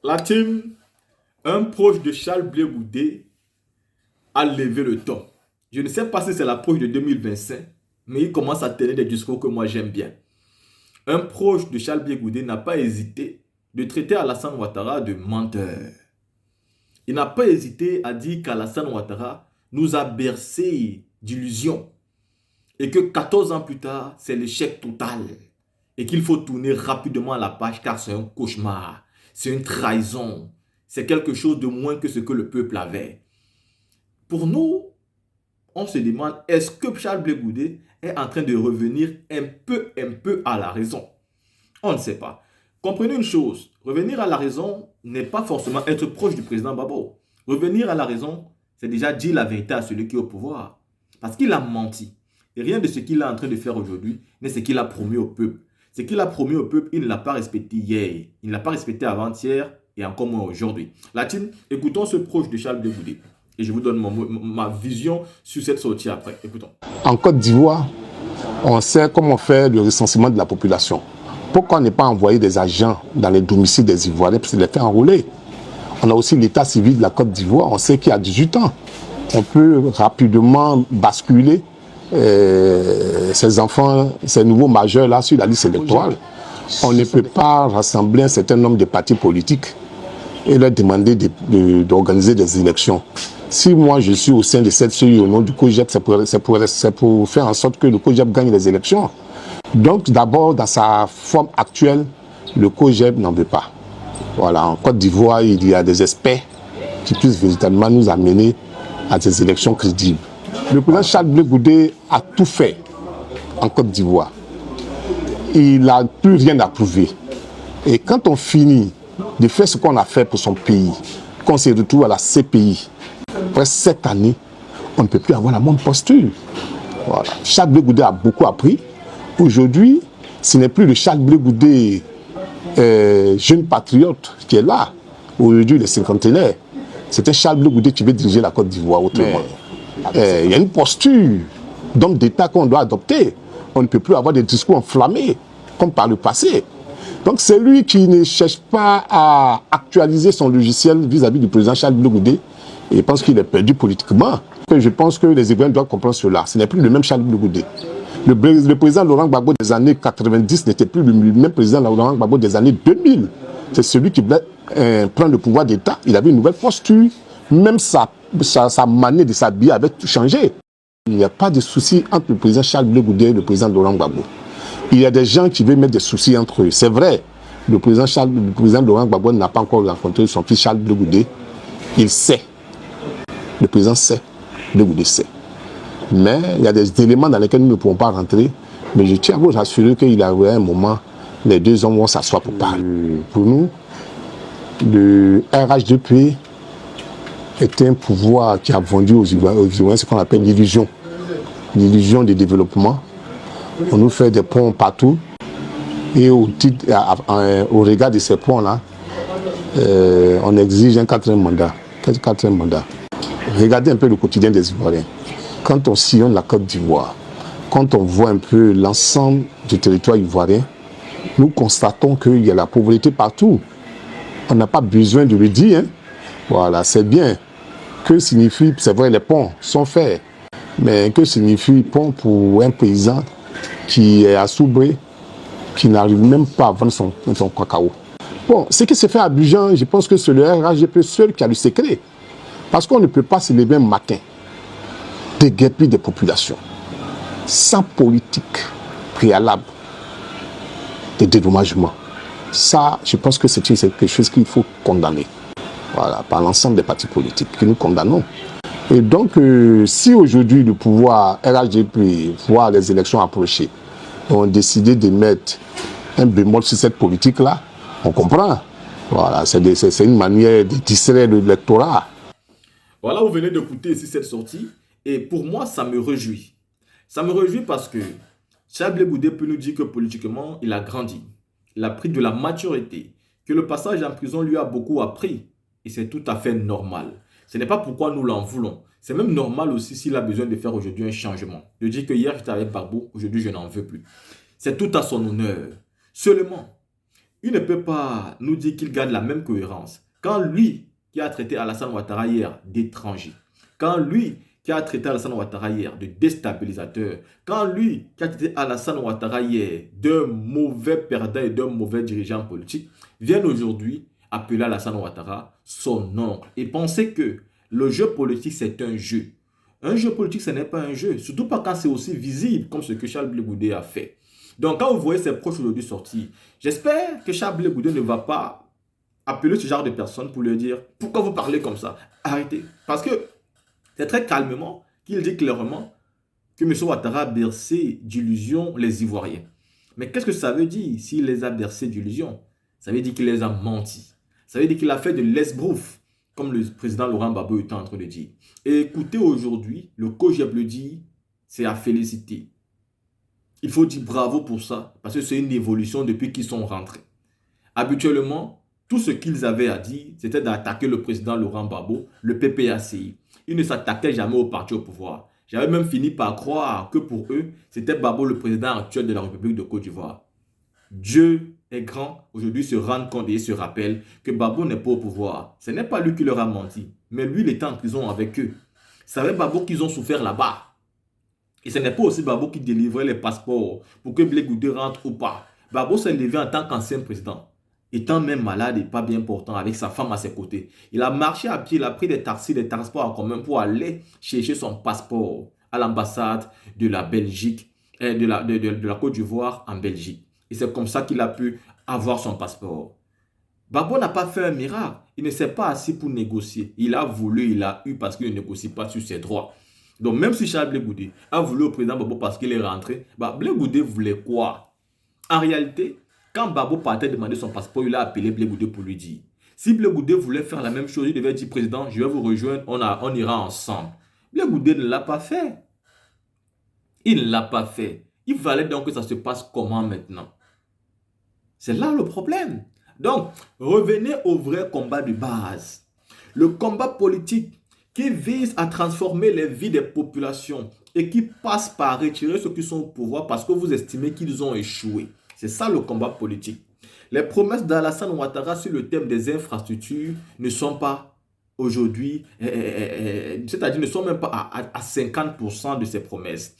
La team, un proche de Charles Blé Goudé a levé le ton. Je ne sais pas si c'est l'approche de 2025, mais il commence à tenir des discours que moi j'aime bien. Un proche de Charles Blé Goudé n'a pas hésité de traiter Alassane Ouattara de menteur. Il n'a pas hésité à dire qu'Alassane Ouattara nous a bercé d'illusions et que 14 ans plus tard, c'est l'échec total et qu'il faut tourner rapidement la page car c'est un cauchemar, c'est une trahison, c'est quelque chose de moins que ce que le peuple avait. Pour nous, on se demande, est-ce que Charles Blé Goudé est en train de revenir un peu à la raison? On ne sait pas. Comprenez une chose, revenir à la raison n'est pas forcément être proche du président Babo. Revenir à la raison, c'est déjà dire la vérité à celui qui est au pouvoir. Parce qu'il a menti. Et rien de ce qu'il est en train de faire aujourd'hui n'est ce qu'il a promis au peuple. Ce qu'il a promis au peuple, il ne l'a pas respecté hier. Il ne l'a pas respecté avant-hier et encore moins aujourd'hui. La team, écoutons ce proche de Charles Blé Goudé. Et je vous donne ma vision sur cette sortie après. Écoutons. En Côte d'Ivoire, on sait comment faire le recensement de la population. Pourquoi ne pas envoyer des agents dans les domiciles des Ivoiriens pour les faire enrôler? On a aussi l'état civil de la Côte d'Ivoire. On sait qu'il y a 18 ans. On peut rapidement basculer ces enfants, ces nouveaux majeurs-là sur la liste électorale. On ne peut pas rassembler un certain nombre de partis politiques et leur demander d'organiser des élections. Si moi je suis au sein de cette CEI au nom du COJEP, c'est pour faire en sorte que le COJEP gagne les élections. Donc d'abord, dans sa forme actuelle, le COJEP n'en veut pas. Voilà, en Côte d'Ivoire, il y a des experts qui puissent véritablement nous amener à des élections crédibles. Le président Charles Blé Goudé a tout fait en Côte d'Ivoire. Il n'a plus rien à prouver. Et quand on finit de faire ce qu'on a fait pour son pays, qu'on se retrouve à la CPI, après 7 années, on ne peut plus avoir la même posture. Voilà. Charles Blé Goudé a beaucoup appris. Aujourd'hui, ce n'est plus le Charles Blé Goudé jeune patriote qui est là. Aujourd'hui, il est cinquantenaire. C'est un Charles Blé Goudé qui veut diriger la Côte d'Ivoire autrement. Il y a une posture d'homme d'État qu'on doit adopter. On ne peut plus avoir des discours enflammés comme par le passé. Donc c'est lui qui ne cherche pas à actualiser son logiciel vis-à-vis du président Charles Blé Goudé. Et je pense qu'il est perdu politiquement. Je pense que les Ivoiriens doivent comprendre cela. Ce n'est plus le même Charles Blé Goudé. Le président Laurent Gbagbo des années 90 n'était plus le même président Laurent Gbagbo des années 2000. C'est celui qui voulait prendre le pouvoir d'État. Il avait une nouvelle posture. Même sa manière de s'habiller avait tout changé. Il n'y a pas de souci entre le président Charles Blé Goudé et le président Laurent Gbagbo. Il y a des gens qui veulent mettre des soucis entre eux. C'est vrai, le président Laurent Gbagbo n'a pas encore rencontré son fils Charles Blé Goudé. Il sait. Le président sait. Blé Goudé sait. Mais il y a des éléments dans lesquels nous ne pouvons pas rentrer. Mais je tiens à vous assurer qu'il y a un moment, les deux hommes vont s'asseoir pour parler. Pour nous, le RHDP est un pouvoir qui a vendu aux Ivoiriens ce qu'on appelle l'illusion. L'illusion de développement. On nous fait des ponts partout. Et au regard de ces ponts-là, on exige un quatrième mandat. Quel quatrième mandat? Regardez un peu le quotidien des Ivoiriens. Quand on sillonne la Côte d'Ivoire, quand on voit un peu l'ensemble du territoire ivoirien, nous constatons qu'il y a la pauvreté partout. On n'a pas besoin de le dire. Hein. Voilà, c'est bien. Que signifie, c'est vrai, les ponts sont faits, mais que signifie pont pour un paysan qui est à Soubré, qui n'arrive même pas à vendre son cacao? Bon, ce qui se fait à Abidjan, je pense que c'est le RHDP seul qui a le secret. Parce qu'on ne peut pas se lever un matin, déguerpir des populations, sans politique préalable de dédommagement. Ça, je pense que c'est quelque chose qu'il faut condamner. Voilà, par l'ensemble des partis politiques que nous condamnons. Et donc, si aujourd'hui le pouvoir RHDP voit les élections approcher, ont décidé de mettre un bémol sur cette politique-là, on comprend. Voilà, c'est une manière de distraire l'électorat. Voilà, vous venez d'écouter ici cette sortie. Et pour moi, ça me réjouit. Ça me réjouit parce que Charles Blé Goudé peut nous dire que politiquement, il a grandi. Il a pris de la maturité. Que le passage en prison lui a beaucoup appris. Et c'est tout à fait normal. Ce n'est pas pourquoi nous l'en voulons. C'est même normal aussi s'il a besoin de faire aujourd'hui un changement. De dire que hier j'étais avec Barbou, aujourd'hui je n'en veux plus. C'est tout à son honneur. Seulement, il ne peut pas nous dire qu'il garde la même cohérence. Quand lui, qui a traité Alassane Ouattara hier d'étranger, quand lui, qui a traité Alassane Ouattara hier de déstabilisateur, quand lui, qui a traité Alassane Ouattara hier de mauvais perdant et d'un mauvais dirigeant politique, vient aujourd'hui appeler Alassane Ouattara son oncle et penser que le jeu politique, c'est un jeu. Un jeu politique, ce n'est pas un jeu, surtout pas quand c'est aussi visible comme ce que Charles Blé Goudé a fait. Donc, quand vous voyez ses proches aujourd'hui sortir, j'espère que Charles Blé Goudé ne va pas appeler ce genre de personnes pour leur dire « Pourquoi vous parlez comme ça ?» Arrêtez. Parce que c'est très calmement qu'il dit clairement que M. Ouattara a bercé d'illusions les Ivoiriens. Mais qu'est-ce que ça veut dire s'il les a bercés d'illusions? Ça veut dire qu'il les a menti. Ça veut dire qu'il a fait de l'esbrouf, comme le président Laurent Gbagbo était en train de dire. Et écoutez, aujourd'hui, le COJEP le dit, c'est à féliciter. Il faut dire bravo pour ça, parce que c'est une évolution depuis qu'ils sont rentrés. Habituellement, tout ce qu'ils avaient à dire, c'était d'attaquer le président Laurent Gbagbo, le PPACI. Ils ne s'attaquaient jamais au parti au pouvoir. J'avais même fini par croire que pour eux, c'était Gbagbo le président actuel de la République de Côte d'Ivoire. Dieu est grand, aujourd'hui se rendent compte et se rappellent que Gbagbo n'est pas au pouvoir. Ce n'est pas lui qui leur a menti, mais lui, il était en prison avec eux. C'est avec Gbagbo qu'ils ont souffert là-bas. Et ce n'est pas aussi Gbagbo qui délivrait les passeports pour que Blé Goudé rentre ou pas. Gbagbo s'est levé en tant qu'ancien président, étant même malade et pas bien portant, avec sa femme à ses côtés. Il a marché à pied, il a pris des taxis, des transports en commun pour aller chercher son passeport à l'ambassade de la Belgique, de la Côte d'Ivoire en Belgique. Et c'est comme ça qu'il a pu avoir son passeport. Gbagbo n'a pas fait un miracle. Il ne s'est pas assis pour négocier. Il a voulu, il a eu parce qu'il ne négocie pas sur ses droits. Donc même si Charles Blé Goudé a voulu au président Gbagbo parce qu'il est rentré, Blé Goudé voulait quoi? En réalité, quand Gbagbo partait demander son passeport, il a appelé Blé Goudé pour lui dire. Si Blé Goudé voulait faire la même chose, il devait dire, président, je vais vous rejoindre, on ira ensemble. Blé Goudé ne l'a pas fait. Il ne l'a pas fait. Il fallait donc que ça se passe comment maintenant? C'est là le problème. Donc, revenez au vrai combat de base. Le combat politique qui vise à transformer les vies des populations et qui passe par retirer ceux qui sont au pouvoir parce que vous estimez qu'ils ont échoué. C'est ça le combat politique. Les promesses d'Alassane Ouattara sur le thème des infrastructures ne sont pas aujourd'hui, c'est-à-dire ne sont même pas à 50% de ces promesses.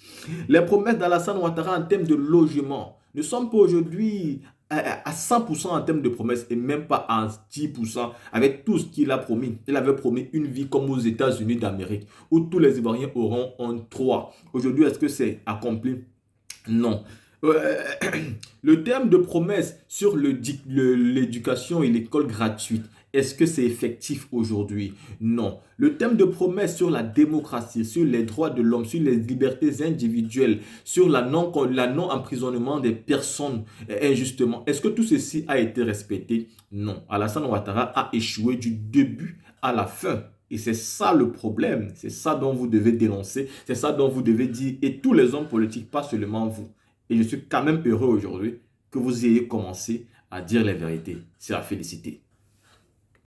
Les promesses d'Alassane Ouattara en termes de logement ne sont pas aujourd'hui à 100% en termes de promesses et même pas à 10% avec tout ce qu'il a promis. Il avait promis une vie comme aux États-Unis d'Amérique où tous les Ivoiriens auront un toit. Aujourd'hui, est-ce que c'est accompli? Non. Le terme de promesse sur l'éducation et l'école gratuite, est-ce que c'est effectif aujourd'hui? Non. Le thème de promesse sur la démocratie, sur les droits de l'homme, sur les libertés individuelles, sur la non-emprisonnement des personnes injustement, est-ce que tout ceci a été respecté? Non. Alassane Ouattara a échoué du début à la fin. Et c'est ça le problème. C'est ça dont vous devez dénoncer. C'est ça dont vous devez dire. Et tous les hommes politiques, pas seulement vous. Et je suis quand même heureux aujourd'hui que vous ayez commencé à dire les vérités. C'est à féliciter.